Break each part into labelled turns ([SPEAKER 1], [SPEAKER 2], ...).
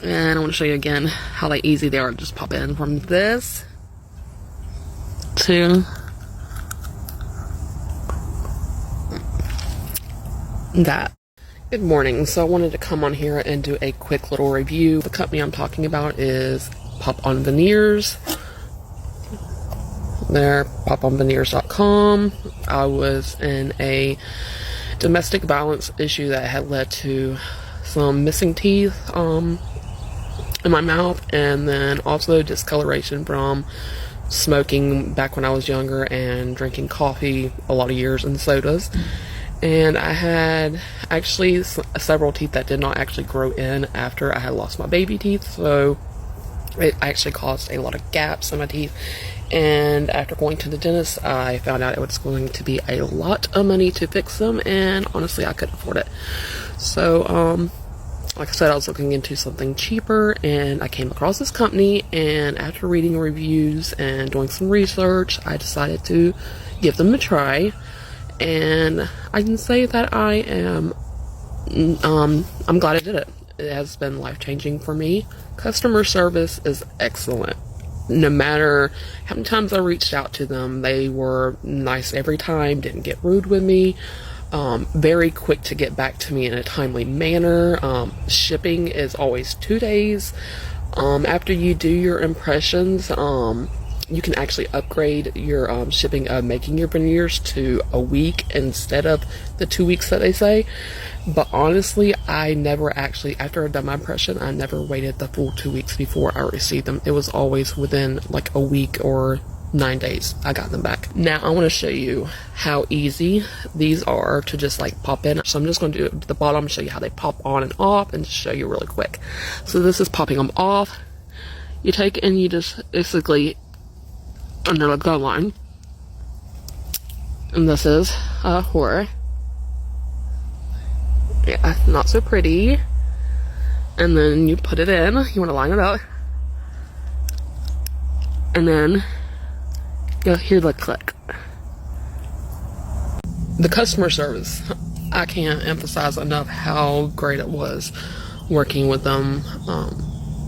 [SPEAKER 1] And I want to show you again how like easy they are to just pop in from this to that. Good morning. So I wanted to come on here and do a quick little review. The company I'm talking about is On Veneers. They're proprietary.com. I was in a domestic violence issue that had led to some missing teeth in my mouth, and then also discoloration from smoking back when I was younger and drinking coffee a lot of years and sodas. And I had actually several teeth that did not actually grow in after I had lost my baby teeth, so it actually caused a lot of gaps in my teeth. And after going to the dentist, I found out it was going to be a lot of money to fix them, and honestly I couldn't afford it. So like I said, I was looking into something cheaper, and I came across this company, and after reading reviews and doing some research, I decided to give them a try. And I can say that I am I'm glad I did it. It has been life-changing for me. Customer service is excellent. No matter how many times I reached out to them, they were nice every time, didn't get rude with me, very quick to get back to me in a timely manner. Shipping is always 2 days. After you do your impressions, you can actually upgrade your shipping of making your veneers to a week instead of the 2 weeks that they say. But honestly, I never actually, after I've done my impression, I never waited the full 2 weeks before I received them. It was always within like a week or 9 days I got them back. Now I want to show you how easy these are to just like pop in. So I'm just going to do it at the bottom, show you how they pop on and off, and just show you really quick. So this is popping them off. You take and you just basically under the gun line, and this is Hooray. Yeah, not so pretty. And then you put it in. You want to line it up, and then you'll hear the click. The customer service, I can't emphasize enough how great it was working with them.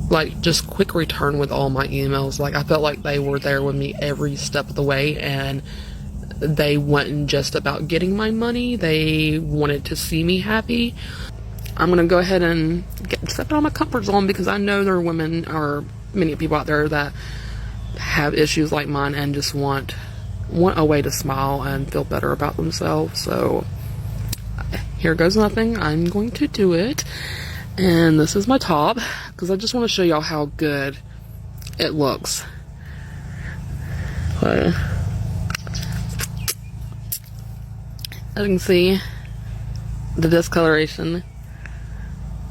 [SPEAKER 1] Like, just quick return with all my emails. Like, I felt like they were there with me every step of the way, and they wasn't just about getting my money. They wanted to see me happy. I'm gonna go ahead and step out of my comfort zone, because I know there are women, or many people out there, that have issues like mine and just want a way to smile and feel better about themselves. So here goes nothing. I'm going to do it. And this is my top, because I just want to show y'all how good it looks. As you can see, the discoloration,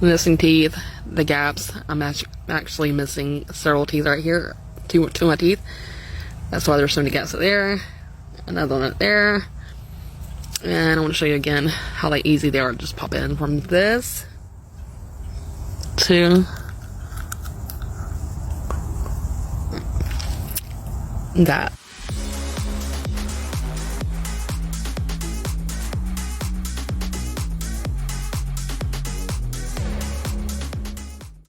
[SPEAKER 1] the missing teeth, the gaps. I'm actually missing several teeth right here, two of my teeth. That's why there's so many gaps there. Another one there. And I want to show you again how like easy they are to just pop in from this to that.